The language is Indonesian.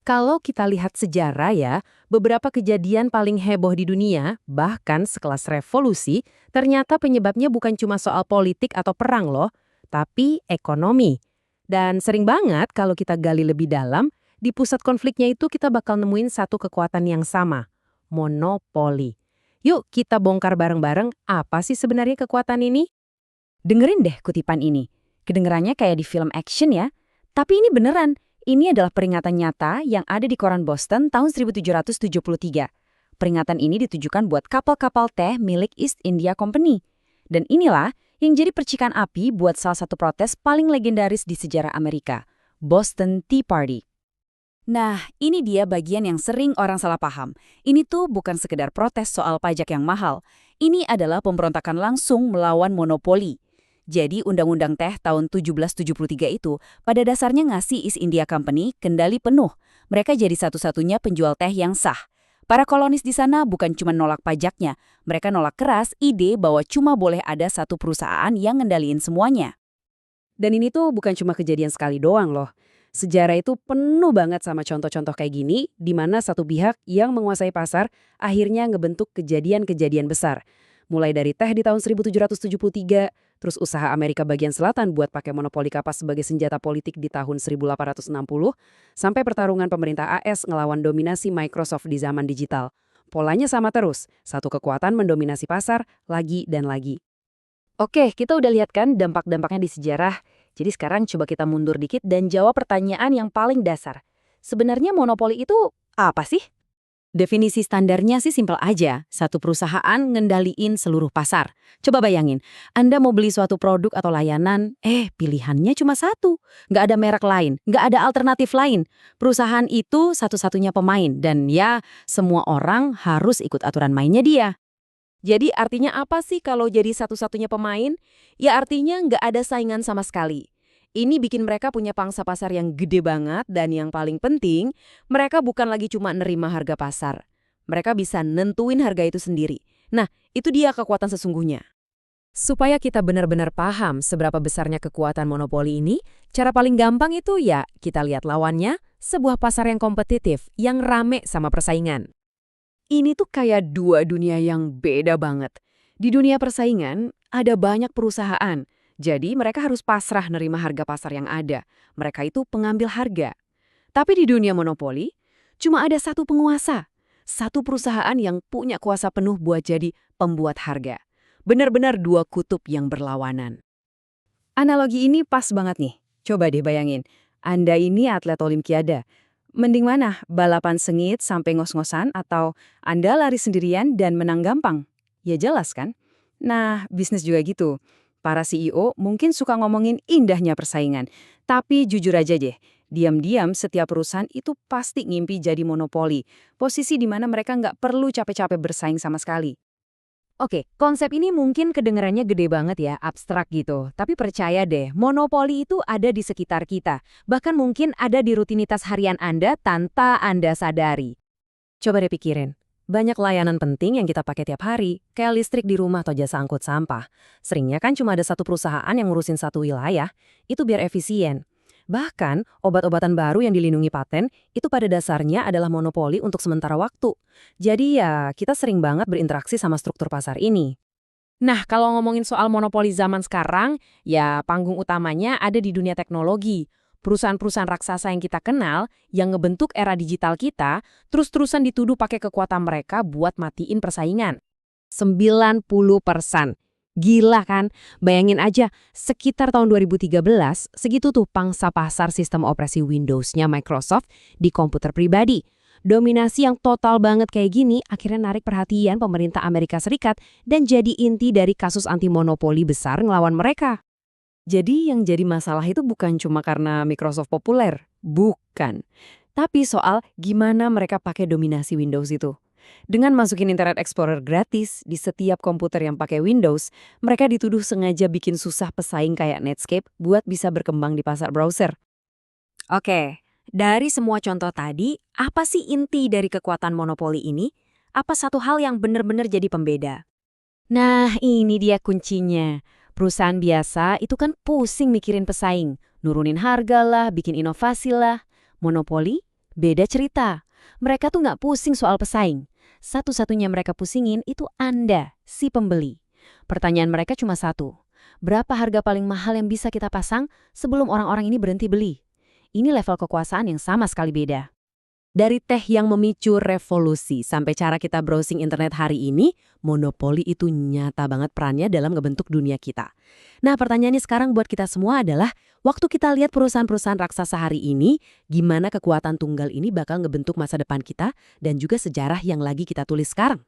Kalau kita lihat sejarah ya, beberapa kejadian paling heboh di dunia, bahkan sekelas revolusi, ternyata penyebabnya bukan cuma soal politik atau perang loh, tapi ekonomi. Dan sering banget kalau kita gali lebih dalam, di pusat konfliknya itu kita bakal nemuin satu kekuatan yang sama, monopoli. Yuk kita bongkar bareng-bareng apa sih sebenarnya kekuatan ini? Dengerin deh kutipan ini. Kedengerannya kayak di film action ya. Tapi ini beneran. Ini adalah peringatan nyata yang ada di koran Boston tahun 1773. Peringatan ini ditujukan buat kapal-kapal teh milik East India Company. Dan inilah yang jadi percikan api buat salah satu protes paling legendaris di sejarah Amerika, Boston Tea Party. Nah, ini dia bagian yang sering orang salah paham. Ini tuh bukan sekedar protes soal pajak yang mahal. Ini adalah pemberontakan langsung melawan monopoli. Jadi Undang-Undang Teh tahun 1773 itu pada dasarnya ngasih East India Company kendali penuh. Mereka jadi satu-satunya penjual teh yang sah. Para kolonis di sana bukan cuma nolak pajaknya, mereka nolak keras ide bahwa cuma boleh ada satu perusahaan yang ngendaliin semuanya. Dan ini tuh bukan cuma kejadian sekali doang loh. Sejarah itu penuh banget sama contoh-contoh kayak gini, di mana satu pihak yang menguasai pasar akhirnya ngebentuk kejadian-kejadian besar. Mulai dari teh di tahun 1773, terus usaha Amerika bagian selatan buat pakai monopoli kapas sebagai senjata politik di tahun 1860, sampai pertarungan pemerintah AS ngelawan dominasi Microsoft di zaman digital. Polanya sama terus, satu kekuatan mendominasi pasar, lagi dan lagi. Oke, kita udah lihat kan dampak-dampaknya di sejarah. Jadi sekarang coba kita mundur dikit dan jawab pertanyaan yang paling dasar. Sebenarnya monopoli itu apa sih? Definisi standarnya sih simpel aja, satu perusahaan ngendaliin seluruh pasar. Coba bayangin, Anda mau beli suatu produk atau layanan, pilihannya cuma satu. Nggak ada merek lain, nggak ada alternatif lain. Perusahaan itu satu-satunya pemain, dan ya, semua orang harus ikut aturan mainnya dia. Jadi artinya apa sih kalau jadi satu-satunya pemain? Ya artinya nggak ada saingan sama sekali. Ini bikin mereka punya pangsa pasar yang gede banget dan yang paling penting, mereka bukan lagi cuma nerima harga pasar. Mereka bisa nentuin harga itu sendiri. Nah, itu dia kekuatan sesungguhnya. Supaya kita benar-benar paham seberapa besarnya kekuatan monopoli ini, cara paling gampang itu ya kita lihat lawannya, sebuah pasar yang kompetitif, yang rame sama persaingan. Ini tuh kayak dua dunia yang beda banget. Di dunia persaingan, ada banyak perusahaan. Jadi mereka harus pasrah nerima harga pasar yang ada. Mereka itu pengambil harga. Tapi di dunia monopoli, cuma ada satu penguasa. Satu perusahaan yang punya kuasa penuh buat jadi pembuat harga. Benar-benar dua kutub yang berlawanan. Analogi ini pas banget nih. Coba deh bayangin, Anda ini atlet olimpiade. Mending mana? Balapan sengit sampai ngos-ngosan atau Anda lari sendirian dan menang gampang? Ya jelas kan? Nah, bisnis juga gitu. Para CEO mungkin suka ngomongin indahnya persaingan. Tapi jujur aja deh, diam-diam setiap perusahaan itu pasti ngimpi jadi monopoli. Posisi di mana mereka nggak perlu capek-capek bersaing sama sekali. Oke, konsep ini mungkin kedengarannya gede banget ya, abstrak gitu. Tapi percaya deh, monopoli itu ada di sekitar kita. Bahkan mungkin ada di rutinitas harian Anda tanpa Anda sadari. Coba deh pikirin. Banyak layanan penting yang kita pakai tiap hari, kayak listrik di rumah atau jasa angkut sampah. Seringnya kan cuma ada satu perusahaan yang ngurusin satu wilayah, itu biar efisien. Bahkan, obat-obatan baru yang dilindungi paten, itu pada dasarnya adalah monopoli untuk sementara waktu. Jadi ya, kita sering banget berinteraksi sama struktur pasar ini. Nah, kalau ngomongin soal monopoli zaman sekarang, ya panggung utamanya ada di dunia teknologi. Perusahaan-perusahaan raksasa yang kita kenal, yang ngebentuk era digital kita, terus-terusan dituduh pakai kekuatan mereka buat matiin persaingan. 90%. Gila kan? Bayangin aja, sekitar tahun 2013, segitu tuh pangsa pasar sistem operasi Windows-nya Microsoft di komputer pribadi. Dominasi yang total banget kayak gini akhirnya narik perhatian pemerintah Amerika Serikat dan jadi inti dari kasus anti-monopoli besar ngelawan mereka. Jadi yang jadi masalah itu bukan cuma karena Microsoft populer, bukan. Tapi soal gimana mereka pakai dominasi Windows itu. Dengan masukin Internet Explorer gratis di setiap komputer yang pakai Windows, mereka dituduh sengaja bikin susah pesaing kayak Netscape buat bisa berkembang di pasar browser. Oke, dari semua contoh tadi, apa sih inti dari kekuatan monopoli ini? Apa satu hal yang benar-benar jadi pembeda? Nah, ini dia kuncinya. Perusahaan biasa itu kan pusing mikirin pesaing, nurunin harga lah, bikin inovasi lah. Monopoli Beda cerita. Mereka tuh nggak pusing soal pesaing. Satu-satunya mereka pusingin itu Anda, si pembeli. Pertanyaan mereka cuma satu. Berapa harga paling mahal yang bisa kita pasang sebelum orang-orang ini berhenti beli? Ini level kekuasaan yang sama sekali beda. Dari teh yang memicu revolusi sampai cara kita browsing internet hari ini, monopoli itu nyata banget perannya dalam ngebentuk dunia kita. Nah, pertanyaannya sekarang buat kita semua adalah, waktu kita lihat perusahaan-perusahaan raksasa hari ini, gimana kekuatan tunggal ini bakal ngebentuk masa depan kita dan juga sejarah yang lagi kita tulis sekarang?